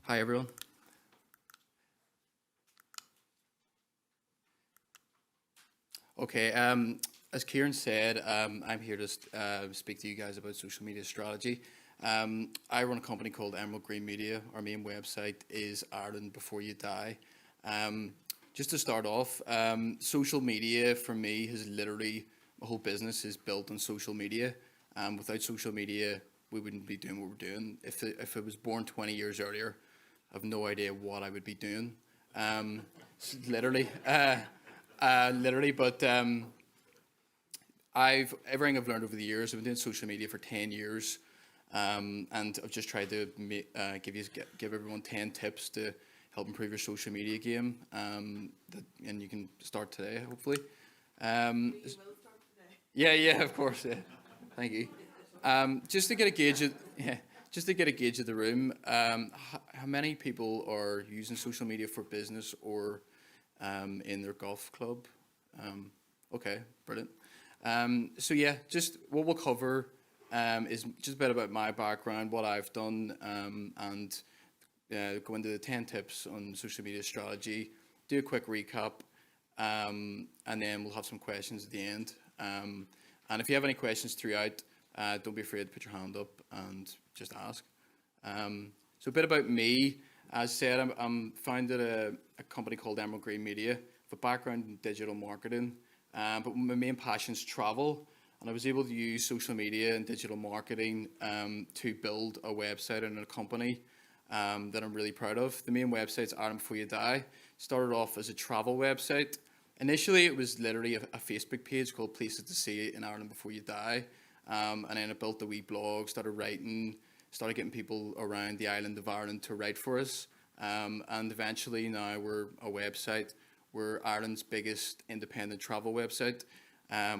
Hi, everyone. Okay, as Kieran said, I'm here to speak to you guys about social media strategy. I run a company called Emerald Green Media. Our main website is Ireland Before You Die. Um, just to start off, social media for me has literally, my whole business is built on social media. Without social media, we wouldn't be doing what we're doing. If I was born 20 years earlier, I have no idea what I would be doing. Um, literally. Literally, but I've everything I've learned over the years. I've been doing social media for 10 years, and I've just tried to give everyone 10 tips to help improve your social media game. And you can start today, hopefully. Um, yeah, yeah, of course. Yeah, thank you. Just to get a gauge of yeah, just to get a gauge of the room. How many people are using social media for business or in their golf club? Okay, brilliant. So yeah, just what we'll cover is just a bit about my background, what I've done, and go into the 10 tips on social media strategy. Do a quick recap, and then we'll have some questions at the end. And if you have any questions throughout, don't be afraid to put your hand up and just ask. So a bit about me. As I said, I'm founded a company called Emerald Green Media. I have a background in digital marketing, but my main passion is travel. And I was able to use social media and digital marketing to build a website and a company that I'm really proud of. The main website's Ireland Before You Die. Started off as a travel website. Initially, it was literally a Facebook page called Places to See in Ireland Before You Die. And then I built a wee blog, started writing, started getting people around the island of Ireland to write for us. And eventually now we're a website. We're Ireland's biggest independent travel website.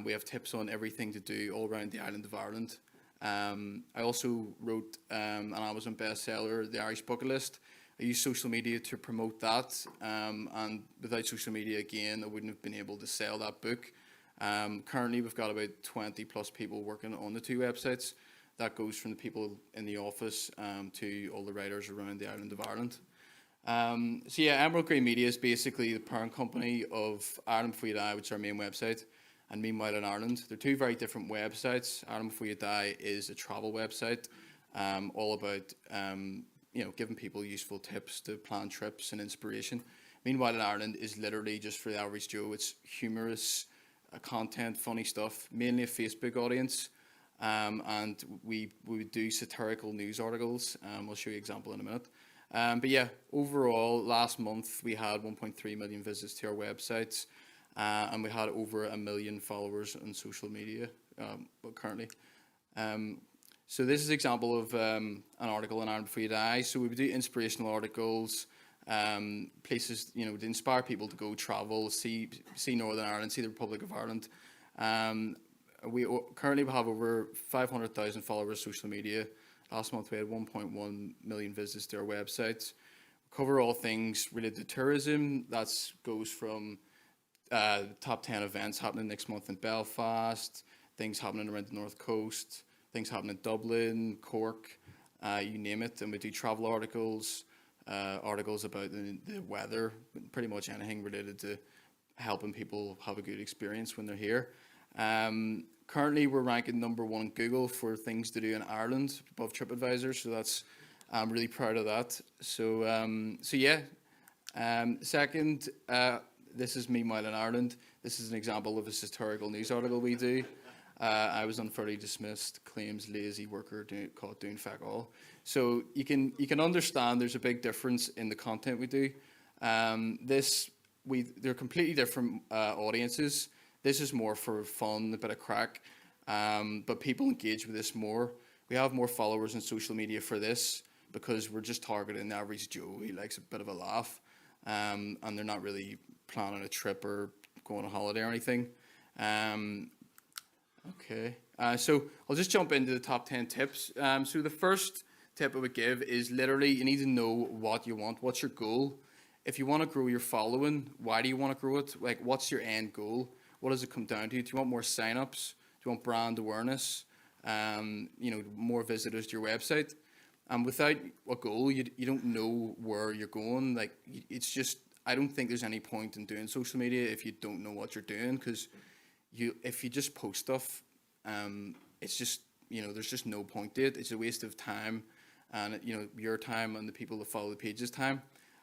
We have tips on everything to do all around the island of Ireland. I also wrote an Amazon bestseller, The Irish Bucket List. I use social media to promote that, and without social media, again, I wouldn't have been able to sell that book. Currently, we've got about 20 plus people working on the two websites. That goes from the people in the office to all the writers around the island of Ireland. So yeah, Emerald Green Media is basically the parent company of Ireland Before You Die, which is our main website, and Meanwhile in Ireland. They're two very different websites. Ireland Before You Die is a travel website, all about giving people useful tips to plan trips and inspiration. Meanwhile in Ireland is literally just for the average Joe. It's humorous content, funny stuff, mainly a Facebook audience. And we would do satirical news articles. I'll show you an example in a minute. But yeah, overall, last month we had 1.3 million visits to our websites, and we had over 1 million followers on social media currently. So this is an example of an article in Ireland Before You Die. So we would do inspirational articles, places to inspire people to go travel, see Northern Ireland, see the Republic of Ireland. We currently have over 500,000 followers on social media. Last month we had 1.1 million visits to our website. Cover all things related to tourism. That goes from top 10 events happening next month in Belfast, things happening around the North Coast, things happening in Dublin, Cork, you name it. And we do travel articles, articles about the weather, pretty much anything related to helping people have a good experience when they're here. Currently, we're ranking #1 on Google for things to do in Ireland, above TripAdvisor. So I'm really proud of that. So yeah. Second, this is Meanwhile in Ireland. This is an example of a satirical news article we do. I was unfairly dismissed, claims lazy worker caught doing fuck all. So you can understand there's a big difference in the content we do. They're completely different audiences. This is more for fun, a bit of crack, but people engage with this more. We have more followers on social media for this because we're just targeting the average Joe who likes a bit of a laugh, and they're not really planning a trip or going on holiday or anything. Okay, so I'll just jump into the top 10 tips. So the first tip I would give is literally you need to know what you want. What's your goal? If you want to grow your following, why do you want to grow it? Like, what's your end goal? What does it come down to? Do you want more signups? Do you want brand awareness? More visitors to your website? And without a goal, you don't know where you're going. Like it's just, I don't think there's any point in doing social media if you don't know what you're doing, because if you just post stuff, it's just, there's just no point to it. It's a waste of time, and your time and the people that follow the page's time.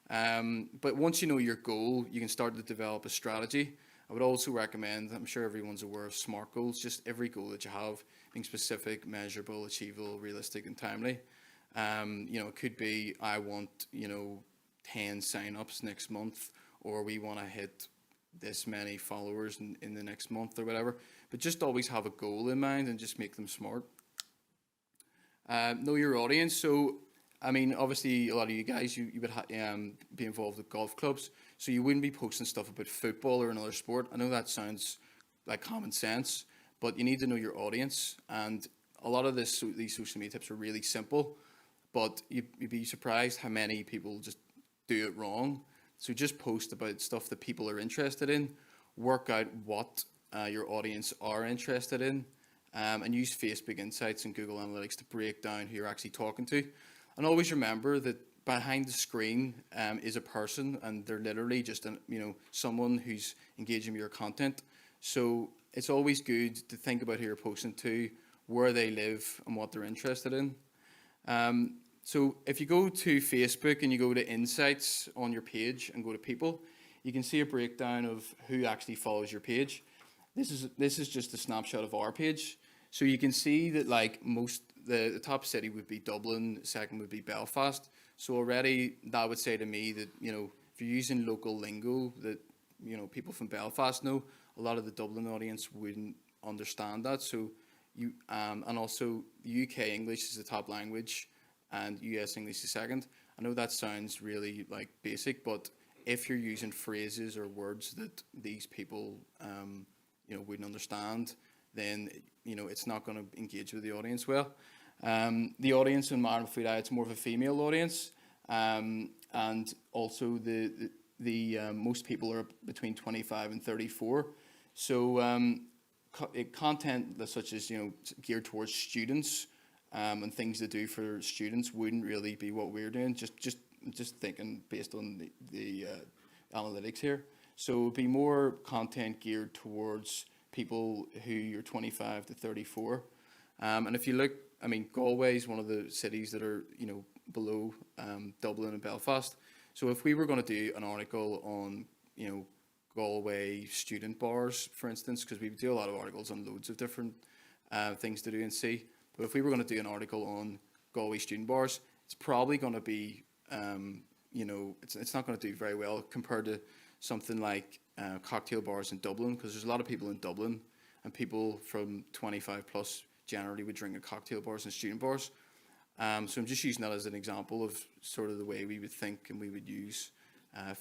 But once you know your goal, you can start to develop a strategy. I would also recommend, I'm sure everyone's aware of SMART goals, just every goal that you have being specific, measurable, achievable, realistic, and timely. It could be, I want, 10 sign-ups next month, or we want to hit this many followers in the next month or whatever. But just always have a goal in mind and just make them smart. Know your audience. So, I mean, obviously, a lot of you guys, you would be involved with golf clubs. So you wouldn't be posting stuff about football or another sport. I know that sounds like common sense, but you need to know your audience. And a lot of these social media tips are really simple, but you'd be surprised how many people just do it wrong. So just post about stuff that people are interested in, work out what your audience are interested in, and use Facebook Insights and Google Analytics to break down who you're actually talking to. And always remember that behind the screen is a person, and they're literally just someone who's engaging with your content. So it's always good to think about who you're posting to, where they live, and what they're interested in. So if you go to Facebook and you go to Insights on your page and go to People, you can see a breakdown of who actually follows your page. This is just a snapshot of our page. So you can see that like the top city would be Dublin, second would be Belfast. So already that would say to me that, if you're using local lingo that, people from Belfast know, a lot of the Dublin audience wouldn't understand that. So and also the UK English is the top language and US English is second. I know that sounds really like basic, but if you're using phrases or words that these people, wouldn't understand, then, it's not going to engage with the audience well. The audience in Modern Food Eye, it's more of a female audience. And also the most people are between 25 and 34. So content such as, geared towards students, and things to do for students wouldn't really be what we're doing. Just thinking based on the analytics here. So it would be more content geared towards people who are 25 to 34. And if you look, I mean, Galway is one of the cities that are, below Dublin and Belfast. So if we were going to do an article on, Galway student bars, for instance, because we do a lot of articles on loads of different things to do and see. But if we were going to do an article on Galway student bars, it's probably going to be, it's not going to do very well compared to something like cocktail bars in Dublin, because there's a lot of people in Dublin, and people from 25 plus generally would drink at cocktail bars and student bars. So I'm just using that as an example of sort of the way we would think and we would use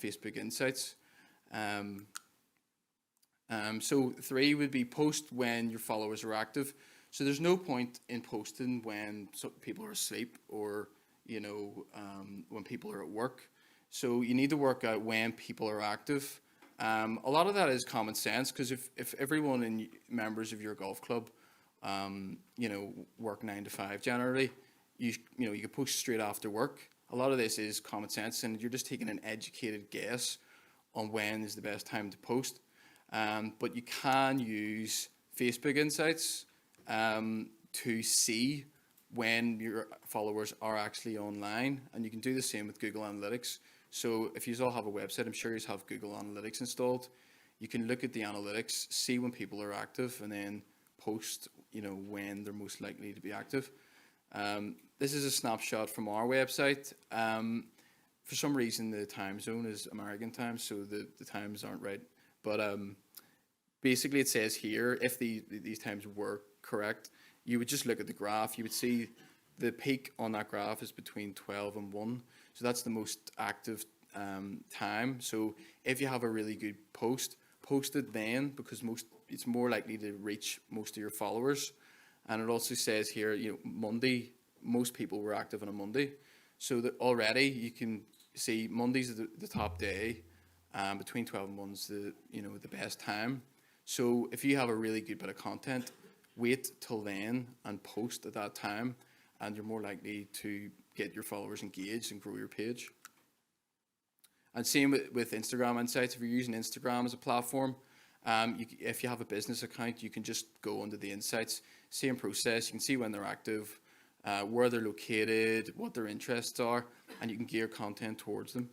Facebook Insights. So 3 would be post when your followers are active. So there's no point in posting when people are asleep or, when people are at work. So you need to work out when people are active. A lot of that is common sense, because if everyone in members of your golf club, work 9 to 5 generally, you could post straight after work. A lot of this is common sense, and you're just taking an educated guess on when is the best time to post. But you can use Facebook Insights to see when your followers are actually online, and you can do the same with Google Analytics. So if you all have a website, I'm sure you have Google Analytics installed. You can look at the analytics, see when people are active, and then post, when they're most likely to be active. This is a snapshot from our website. For some reason, the time zone is American time, so the times aren't right. But basically, it says here, if these times were correct, you would just look at the graph. You would see the peak on that graph is between 12 and 1. So that's the most active time. So if you have a really good post it then, because it's more likely to reach most of your followers. And it also says here, Monday, most people were active on a Monday. So that already you can see Monday's the top day, between 12 and 1 is the best time. So if you have a really good bit of content, wait till then and post at that time, and you're more likely to get your followers engaged and grow your page. And same with Instagram Insights. If you're using Instagram as a platform, if you have a business account, you can just go under the Insights, same process. You can see when they're active, where they're located, what their interests are, and you can gear content towards them.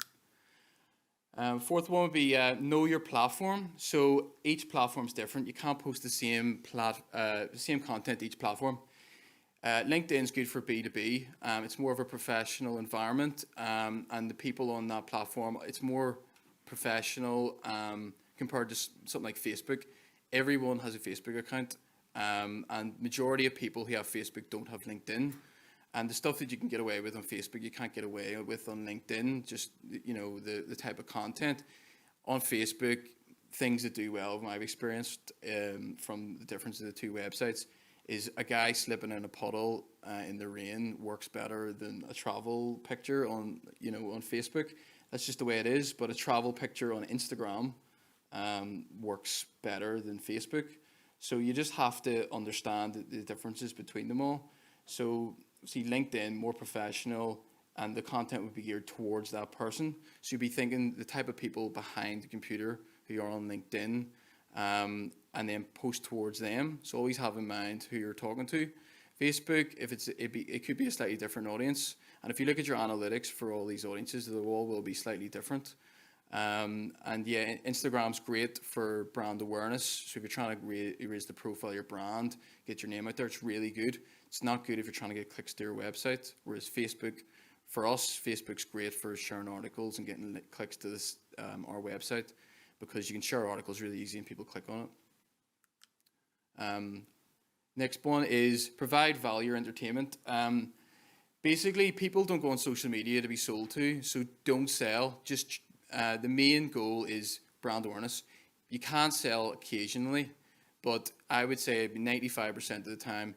Fourth one would be know your platform. So each platform is different. You can't post the same content to each platform. LinkedIn is good for B2B. It's more of a professional environment, and the people on that platform, it's more professional compared to something like Facebook. Everyone has a Facebook account, and majority of people who have Facebook don't have LinkedIn. And the stuff that you can get away with on Facebook, you can't get away with on LinkedIn. Just the type of content on Facebook, things that do well, I've experienced from the difference of the two websites, is a guy slipping in a puddle in the rain works better than a travel picture on Facebook. That's just the way it is. But a travel picture on Instagram works better than Facebook. So you just have to understand the differences between them all. So see, LinkedIn, more professional, and the content would be geared towards that person. So you'd be thinking the type of people behind the computer who are on LinkedIn, and then post towards them. So always have in mind who you're talking to. Facebook, it could be a slightly different audience. And if you look at your analytics for all these audiences, the all will be slightly different. And yeah, Instagram's great for brand awareness. So if you're trying to raise the profile of your brand, get your name out there, it's really good. It's not good if you're trying to get clicks to your website. Whereas Facebook, for us, Facebook's great for sharing articles and getting clicks to our website, because you can share articles really easy and people click on it. Next one is provide value or entertainment. Basically, people don't go on social media to be sold to, so don't sell. Just the main goal is brand awareness. You can sell occasionally, but I would say 95% of the time,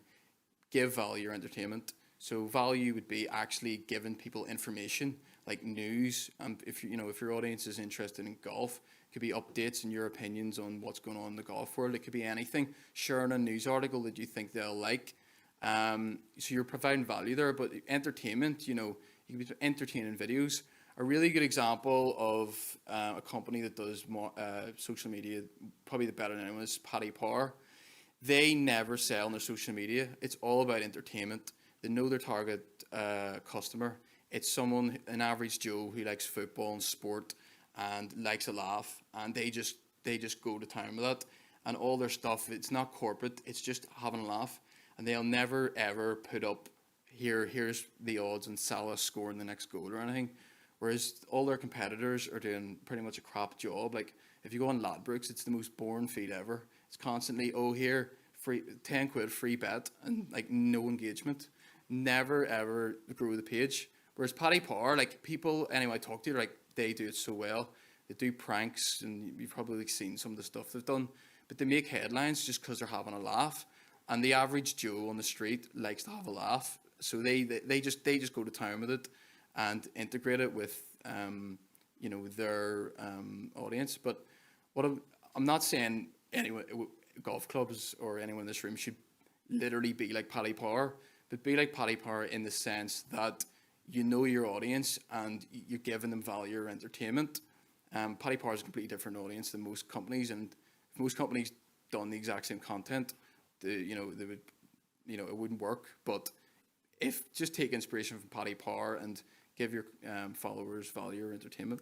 give value or entertainment. So value would be actually giving people information like news. If your audience is interested in golf, it could be updates and your opinions on what's going on in the golf world. It could be anything. Sharing a news article that you think they'll like. So you're providing value there. But entertainment, you can be entertaining videos. A really good example of a company that does more social media, probably the better than anyone, is Paddy Power. They never sell on their social media. It's all about entertainment. They know their target customer. It's someone, an average Joe who likes football and sport and likes a laugh, and they just go to town with that. And all their stuff, it's not corporate, it's just having a laugh. And they'll never ever put up, here's the odds on Salah scoring the next goal or anything. Whereas all their competitors are doing pretty much a crap job. Like if you go on Ladbrokes, it's the most boring feed ever. It's constantly, here, free 10 quid free bet, and like no engagement. Never ever grow the page. Whereas Paddy Power, like people anyway I talk to, like they do it so well. They do pranks, and you've probably seen some of the stuff they've done. But they make headlines just because they're having a laugh. And the average Joe on the street likes to have a laugh. So they just go to town with it and integrate it with their audience. But what I'm not saying anyone, golf clubs or anyone in this room should literally be like Paddy Power, but be like Paddy Power in the sense that you know your audience and you're giving them value or entertainment. Paddy Power is a completely different audience than most companies, and if most companies done the exact same content, they would, it wouldn't work. But if just take inspiration from Paddy Power and give your followers value or entertainment.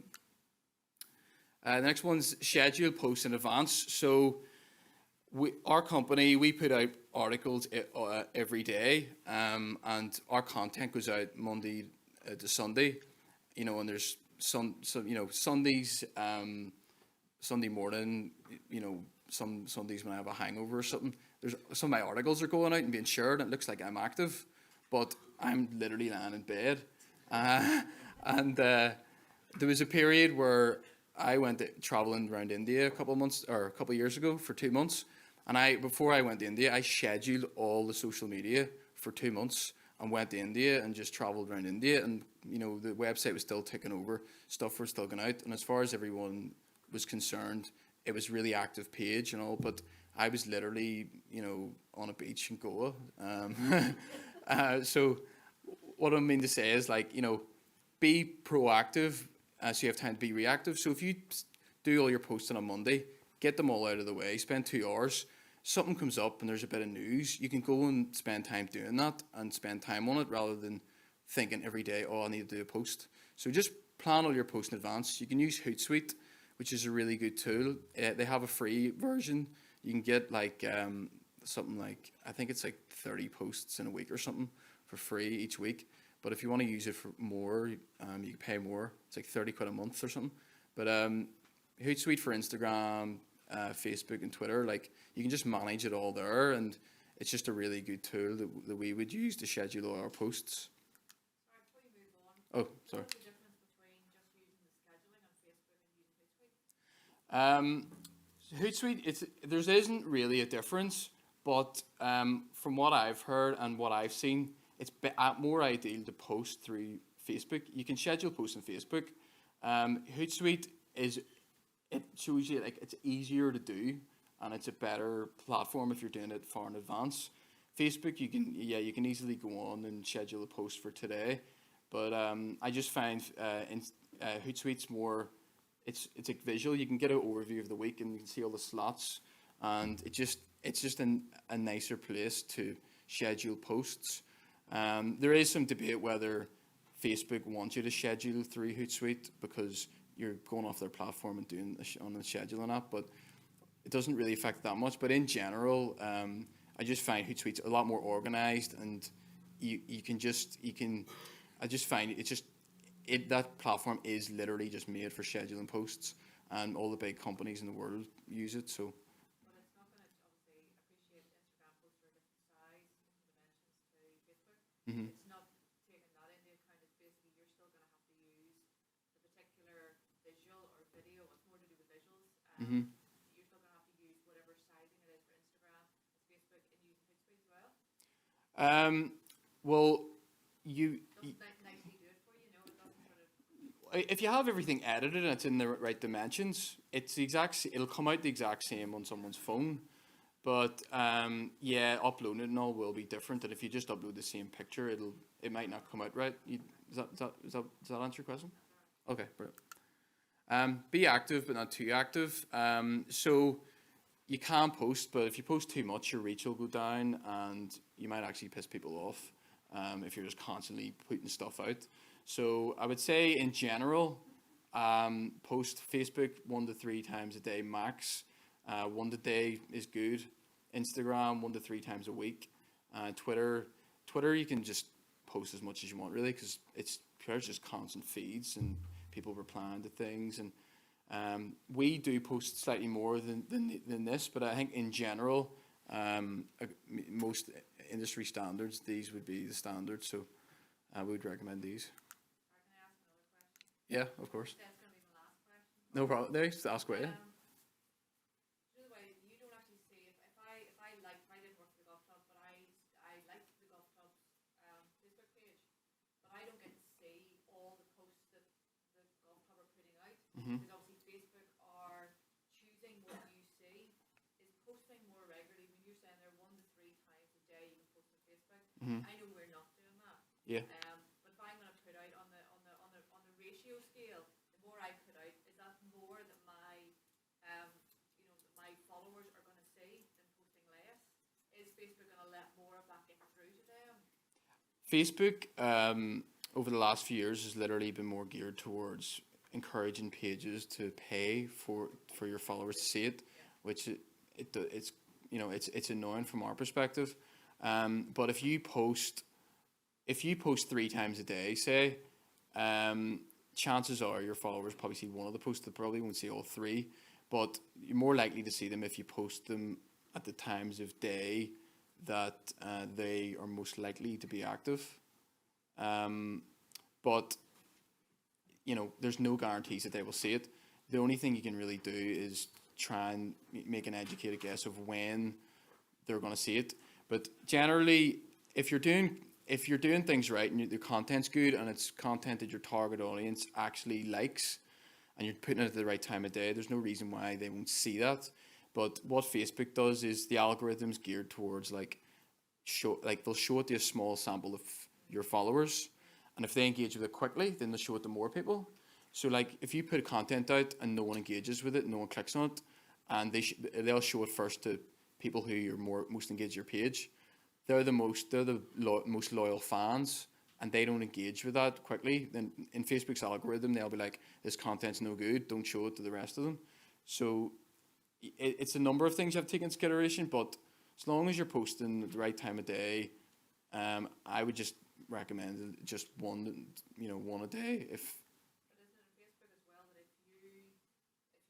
The next one's schedule posts in advance. So our company, we put out articles every day, and our content goes out Monday to Sunday, and there's Sundays, Sunday morning, some Sundays when I have a hangover or something, there's some of my articles are going out and being shared, and it looks like I'm active, but I'm literally lying in bed. And there was a period where I went traveling around India a couple of years ago for 2 months. And before I went to India, I scheduled all the social media for 2 months and went to India and just traveled around India. And, the website was still ticking over, stuff was still going out. And as far as everyone was concerned, it was really active page and all, but I was literally, on a beach in Goa. So what I mean to say is like, be proactive so you have time to be reactive. So if you do all your posts on a Monday, get them all out of the way, spend 2 hours, something comes up and there's a bit of news, you can go and spend time doing that and spend time on it rather than thinking every day, oh, I need to do a post. So just plan all your posts in advance. You can use Hootsuite, which is a really good tool. They have a free version. You can get like something like, I think it's like 30 posts in a week or something for free each week. But if you want to use it for more, you can pay more. It's like 30 quid a month or something. But Hootsuite for Instagram, Facebook, and Twitter, like you can just manage it all there, and it's just a really good tool that we would use to schedule all our posts. Sorry, before you move on, Oh, sorry. what's the difference between just using the scheduling on Facebook and using Hootsuite? Hootsuite, there isn't really a difference, but from what I've heard and what I've seen, it's more ideal to post through Facebook. You can schedule posts on Facebook. Hootsuite it shows you like it's easier to do, and it's a better platform if you're doing it far in advance. Facebook, you can easily go on and schedule a post for today, but I just find Hootsuite's more. It's like visual. You can get an overview of the week and you can see all the slots, and it's just a nicer place to schedule posts. There is some debate whether Facebook wants you to schedule through Hootsuite because you're going off their platform and doing on the scheduling app, but it doesn't really affect that much. But in general, I just find Hootsuite's a lot more organized, and I just find that platform is literally just made for scheduling posts, and all the big companies in the world use it. So. But it's not going to obviously appreciate Instagram posts are a different size, different dimensions to Facebook. Mm-hmm. It's not taking that into account. It's basically you're still going to have to use the particular visual or video. It's more to do with visuals. Mm-hmm. You're still going to have to use whatever sizing it is for Instagram, as Facebook, and using Hootsuite as well. Well, you. Doesn't nicely do it for you. No, it doesn't sort of. If you have everything edited and it's in the right dimensions, it's the exact. It'll come out the exact same on someone's phone, but yeah, uploading it and all will be different. And if you just upload the same picture, it might not come out right. Does that answer your question? Okay, brilliant. Be active, but not too active. So you can post, but if you post too much, your reach will go down, and you might actually piss people off if you're just constantly putting stuff out. So I would say in general, post Facebook 1 to 3 times a day max. One a day is good. Instagram 1 to 3 times a week. Twitter you can just post as much as you want really, because it's just constant feeds and people replying to things, and we do post slightly more than this, but I think in general, most industry standards, these would be the standards. So I would recommend these. Or can I ask another question? Yeah, of course. That's going to be my last question. No problem. No, just ask away. By the way, you don't actually see if I did work for the golf club, but I liked the golf club's Facebook page, but I don't get to see all the posts that the golf club are putting out, Mm-hmm. because obviously Facebook are choosing what you see, is posting more regularly. When you're saying they're 1 to 3 times a day you can post on Facebook, Mm-hmm. I know we're not doing that. Yeah. But if I'm going to put out on the ratio scale, the more I put out, is that more that my followers are going to see than posting less? Is Facebook going to let more of that get through to them? Facebook, over the last few years, has literally been more geared towards encouraging pages to pay for your followers to see it, which it's annoying from our perspective. But if you post 3 times a day, say, chances are your followers probably see one of the posts. They probably won't see all 3, but you're more likely to see them if you post them at the times of day that they are most likely to be active. But there's no guarantees that they will see it. The only thing you can really do is try and make an educated guess of when they're going to see it. But generally, if you're doing things right and the content's good and it's content that your target audience actually likes, and you're putting it at the right time of day, there's no reason why they won't see that. But what Facebook does is the algorithm's geared towards they'll show it to a small sample of your followers. And if they engage with it quickly, then they'll show it to more people. So like if you put content out and no one engages with it, no one clicks on it, and they'll show it first to people who are most engaged with your page. They're the most loyal fans, and they don't engage with that quickly. Then in Facebook's algorithm, they'll be like, this content's no good, don't show it to the rest of them. So it's a number of things you have to take into consideration, but as long as you're posting at the right time of day, I would just recommend just one a day. But isn't it on Facebook as well that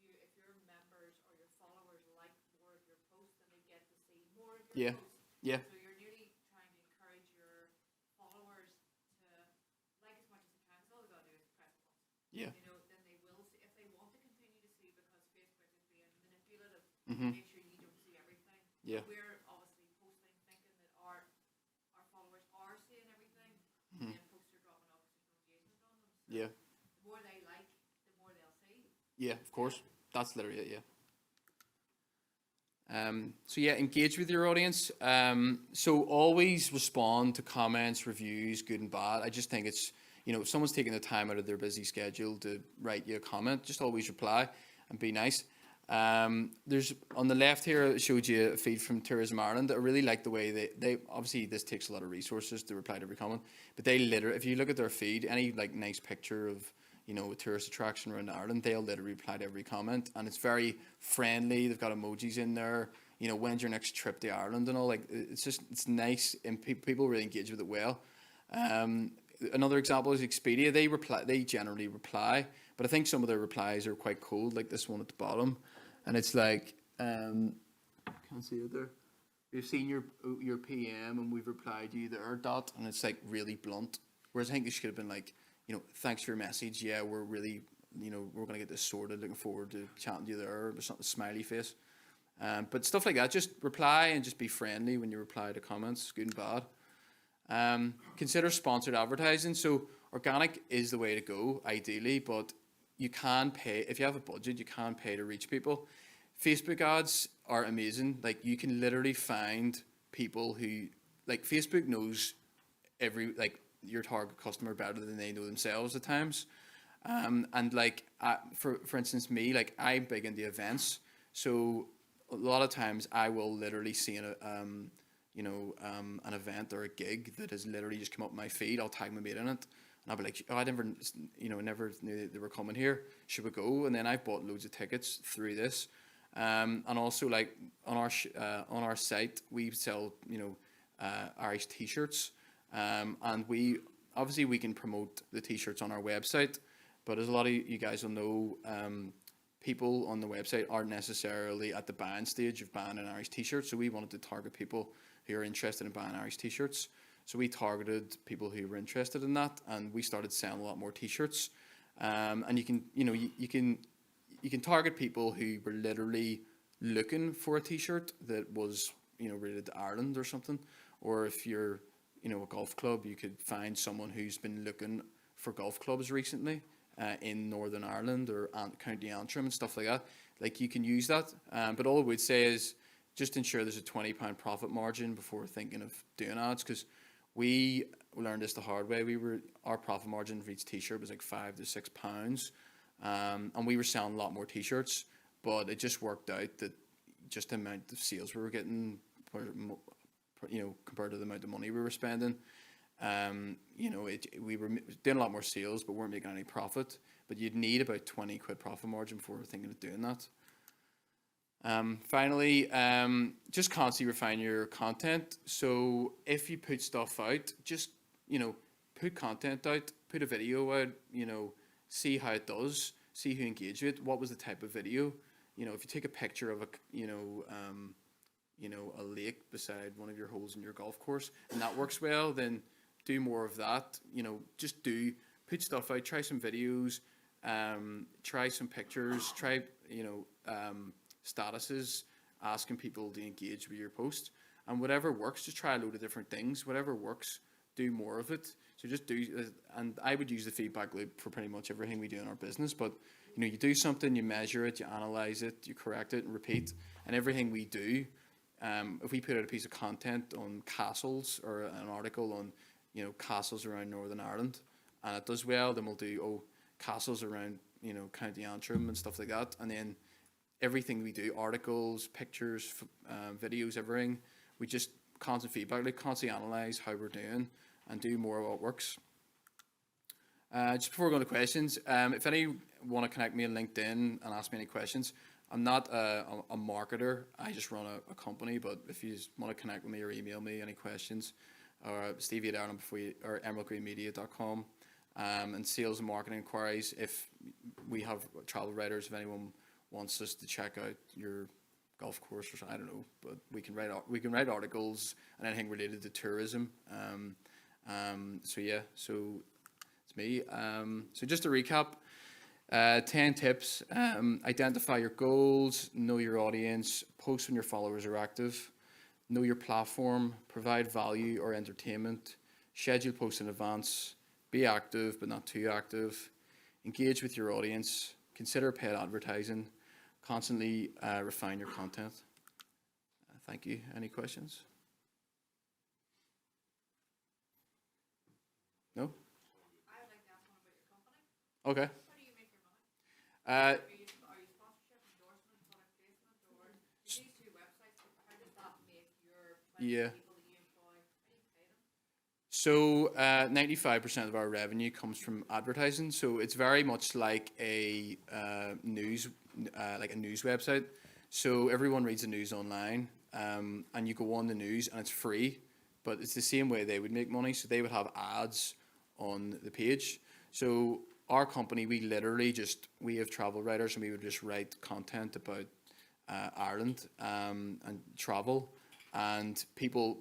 if your members or your followers like more of your posts, then they get to see more of your Yeah. posts? Yeah. So you're nearly trying to encourage your followers to like as much as they can. 'Cause all they gotta do is press the button. Yeah. You know, then they will see if they want to continue to see because Facebook is being manipulative. Mhm. Make sure you don't see everything. Yeah. We're obviously posting thinking that our followers are seeing everything, Mhm. and posts are dropping off because there's no engagement on them. So Yeah. the more they like, the more they'll see. Yeah, of course. That's literally it, yeah. So yeah, engage with your audience. So always respond to comments, reviews, good and bad. I just think it's, if someone's taking the time out of their busy schedule to write you a comment, just always reply and be nice. There's on the left here, it showed you a feed from Tourism Ireland. I really like the way they obviously this takes a lot of resources to reply to every comment, but they literally, if you look at their feed, any like nice picture of a tourist attraction around Ireland, they'll literally reply to every comment, and it's very friendly. They've got emojis in there. When's your next trip to Ireland and all. Like it's nice, and people really engage with it well. Another example is Expedia. They generally reply, but I think some of their replies are quite cold, like this one at the bottom, and it's like can't see it there. We've seen your PM and we've replied to you there, dot, and it's like really blunt. Whereas I think it should have been like, thanks for your message. Yeah, we're really, we're gonna get this sorted. Looking forward to chatting to you there. Or something, smiley face. But stuff like that, just reply and just be friendly when you reply to comments, good and bad. Consider sponsored advertising. So organic is the way to go, ideally, but you can pay, if you have a budget, you can pay to reach people. Facebook ads are amazing. Like you can literally find people who, like Facebook knows your target customer better than they know themselves at times. And like, for instance, me, like I'm big into events. So a lot of times I will literally see an event or a gig that has literally just come up my feed. I'll tag my mate in it, and I'll be like, oh, I never knew they were coming here. Should we go? And then I've bought loads of tickets through this. And also like on our site, we sell, Irish t-shirts. And we can promote the t-shirts on our website, but as a lot of you guys will know, people on the website aren't necessarily at the buying stage of buying an Irish t-shirt. So we wanted to target people who are interested in buying Irish t-shirts. So we targeted people who were interested in that, and we started selling a lot more t-shirts. And you can target people who were literally looking for a t-shirt that was, rated to Ireland or something. Or if you're, a golf club, you could find someone who's been looking for golf clubs recently in Northern Ireland or County Antrim and stuff like that. Like you can use that. But all I would say is just ensure there's a £20 profit margin before thinking of doing ads, because we learned this the hard way. Our profit margin for each t-shirt was like £5 to £6. And we were selling a lot more t-shirts, but it just worked out that just the amount of sales we were getting, compared to the amount of money we were spending, we were doing a lot more sales, but weren't making any profit. But you'd need about 20 quid profit margin before thinking of doing that. Finally, just constantly refine your content. So if you put stuff out, just, put content out, put a video out, see how it does, see who engaged with it. What was the type of video? If you take a picture of a lake beside one of your holes in your golf course and that works well, then do more of that. Just put stuff out, try some videos, try some pictures, try, statuses, asking people to engage with your post, and whatever works, just try a load of different things. Whatever works, do more of it. So just do, and I would use the feedback loop for pretty much everything we do in our business. But you do something, you measure it, you analyze it, you correct it, and repeat. And everything we do, if we put out a piece of content on castles or an article on you know, castles around Northern Ireland, and it does well, then we'll do castles around, you know, County Antrim and stuff like that, and then everything we do, articles, pictures, videos, everything, we just constant feedback, like constantly analyze how we're doing and do more of what works. Just before we go into questions, if any want to connect me on LinkedIn and ask me any questions, I'm not a marketer. I just run a company. But if you want to connect with me or email me any questions, or Stevie at or emeraldgreenmedia.com, and sales and marketing inquiries. If we have travel writers, if anyone wants us to check out your golf course or something, I don't know, but we can write articles and anything related to tourism. So yeah, so it's me. So just to recap, 10 tips. Identify your goals, know your audience, post when your followers are active, know your platform, provide value or entertainment, schedule posts in advance, be active but not too active, engage with your audience, consider paid advertising, constantly refine your content. Thank you. Any questions? No? I would like to ask one about your company. Okay. How do you make your money? Uh, Are you sponsorship, endorsement, product placement, or these two websites? How does that make your Yeah. people that you employ? How do you pay them? So 95% of our revenue comes from advertising. So it's very much like a news website. So everyone reads the news online, and you go on the news and it's free, but it's the same way they would make money. So they would have ads on the page. So our company, we have travel writers, and we would just write content about Ireland and travel. And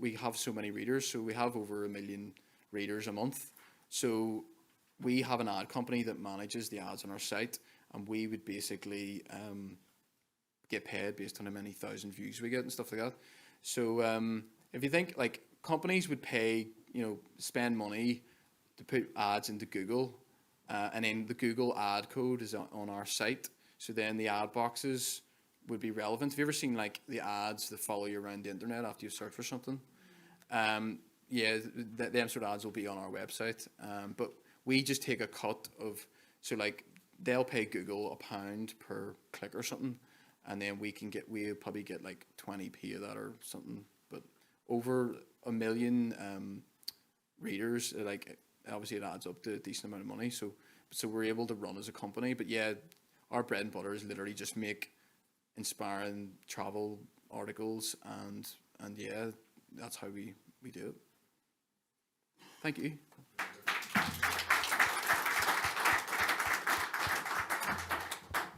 we have so many readers, so we have over 1 million readers a month. So we have an ad company that manages the ads on our site, and we would basically get paid based on how many thousand views we get and stuff like that. So if you think like companies would pay, spend money to put ads into Google, and then the Google ad code is on our site. So then the ad boxes would be relevant. Have you ever seen like the ads that follow you around the internet after you search for something? Yeah, them sort of ads will be on our website. But we just take a cut of, so like they'll pay Google £1 per click or something, and then we'll probably get like 20p of that or something. But over 1 million readers, like obviously it adds up to a decent amount of money. So we're able to run as a company. But yeah, our bread and butter is literally just make inspiring travel articles, and yeah, that's how we do it. Thank you.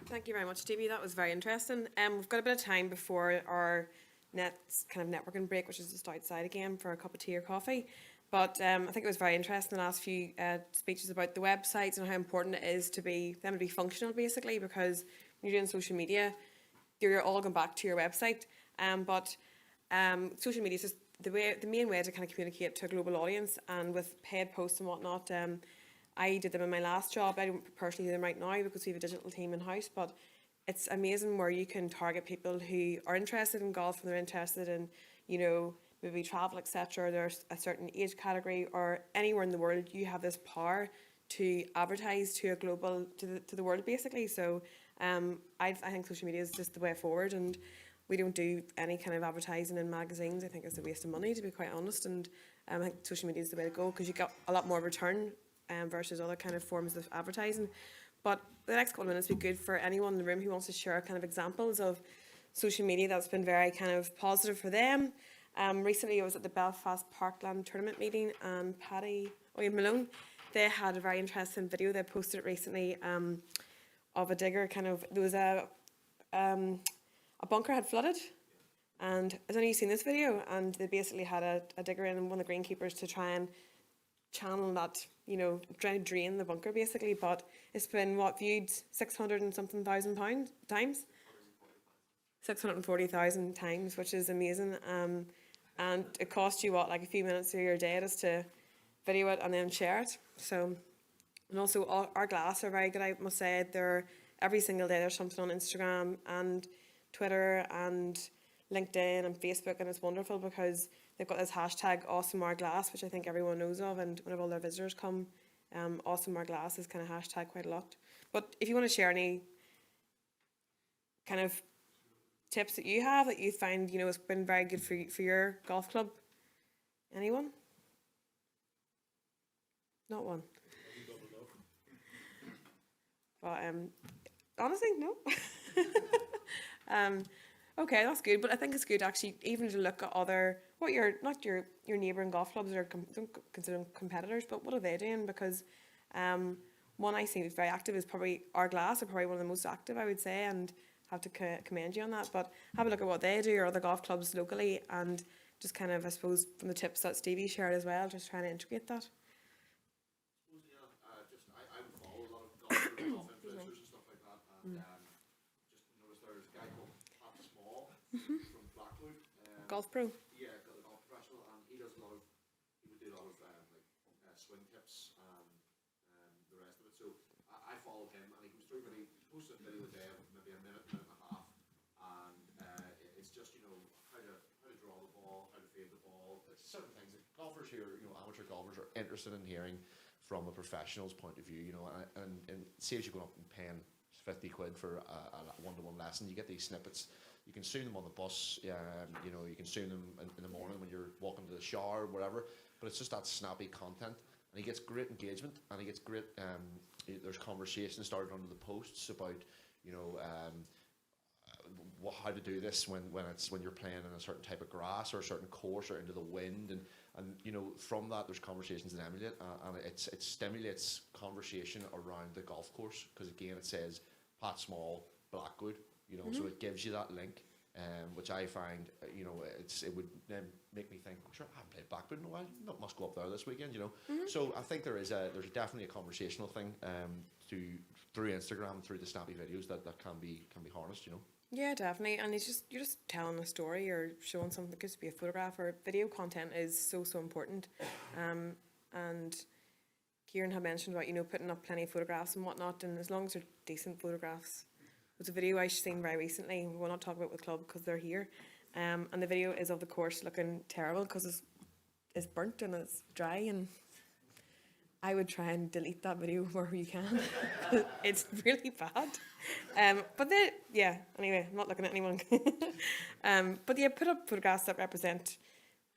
Thank you very much, Stevie. That was very interesting. We've got a bit of time before our next kind of networking break, which is just outside again for a cup of tea or coffee. But I think it was very interesting, the last few speeches about the websites and how important it is to be functional, basically, because when you're doing social media, you're all going back to your website. But social media is just the main way to kind of communicate to a global audience, and with paid posts and whatnot. I did them in my last job. I don't personally do them right now because we have a digital team in house, but it's amazing where you can target people who are interested in golf and they're interested in, maybe travel, etc. There's a certain age category, or anywhere in the world, you have this power to advertise to a global, to the world, basically. So I think social media is just the way forward, and we don't do any kind of advertising in magazines. I think it's a waste of money, to be quite honest, and I think social media is the way to go because you get a lot more return versus other kind of forms of advertising. But the next couple of minutes would be good for anyone in the room who wants to share kind of examples of social media that's been very kind of positive for them. Recently I was at the Belfast Parkland tournament meeting, and Paddy Malone, they had a very interesting video. They posted it recently of a digger there was a bunker had flooded, and I don't know if you've seen this video, and they basically had a digger in, and one of the greenkeepers to try and channel that, trying to drain the bunker basically. But it's been viewed 600 and something thousand times, 640,000 times, which is amazing. And it costs you like a few minutes of your day just to video it and then share it. So, and also our glass are very good, I must say. Every single day there's something on Instagram and Twitter and LinkedIn and Facebook, and it's wonderful because they've got this hashtag Awesome Our Glass, which I think everyone knows of, and whenever all their visitors come, Awesome Our Glass is kind of hashtag quite a lot. But if you want to share any kind of tips that you have that you find, you know, has been very good for your golf club, anyone? Not one. But honestly, no. Okay, that's good. But I think it's good actually even to look at other what your not your neighbouring golf clubs are don't consider them competitors, but what are they doing? Because one I think is very active is probably Our Glass, are probably one of the most active, I would say, and have to commend you on that. But have a look at what they do or other golf clubs locally, and just kind of, I suppose, from the tips that Stevie shared as well, just trying to integrate that. I would follow a lot of golf influencers and stuff like that, and just noticed there's a guy called Pat Small from Blackwood. Golf Pro. Yeah, got a golf professional, and he does a lot of, he would do a lot of swing tips and the rest of it. So I followed him, and he goes through, but he posts a video a day of maybe a minute and a half, and it's just, you know, how to draw the ball, how to fade the ball. It's certain things that golfers here, you know, amateur golfers are interested in hearing from a professional's point of view, you know, and say as you go up and paying 50 quid for a one-to-one lesson, you get these snippets. You consume them on the bus, you know, you consume them in the morning when you're walking to the shower, whatever. But it's just that snappy content, and he gets great engagement, and he gets great. There's conversations started under the posts about, you know, how to do this when you're playing in a certain type of grass or a certain course or into the wind, and you know, from that there's conversations that emulate, and it stimulates conversation around the golf course, because again it says Pat Small, Blackwood, you know, so it gives you that link, which I find, you know, it would then make me think, sure, I haven't played Blackwood in a while, must go up there this weekend, you know. So I think there's definitely a conversational thing through Instagram, through the snappy videos that can be harnessed, you know. Yeah, definitely. And you're just telling a story or showing something. It could be a photograph or video content is so important. And Kieran had mentioned about, you know, putting up plenty of photographs and whatnot, and as long as they're decent photographs. There's a video I seen very recently, we will not talk about with club because they're here. And the video is of the course looking terrible because it's burnt and it's dry, and I would try and delete that video wherever you can. It's really bad. But yeah, anyway, I'm not looking at anyone. But yeah, put up photographs that represent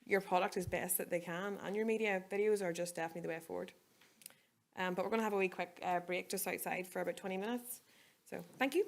your product as best that they can, and your media videos are just definitely the way forward. But we're going to have a wee quick break just outside for about 20 minutes. So thank you.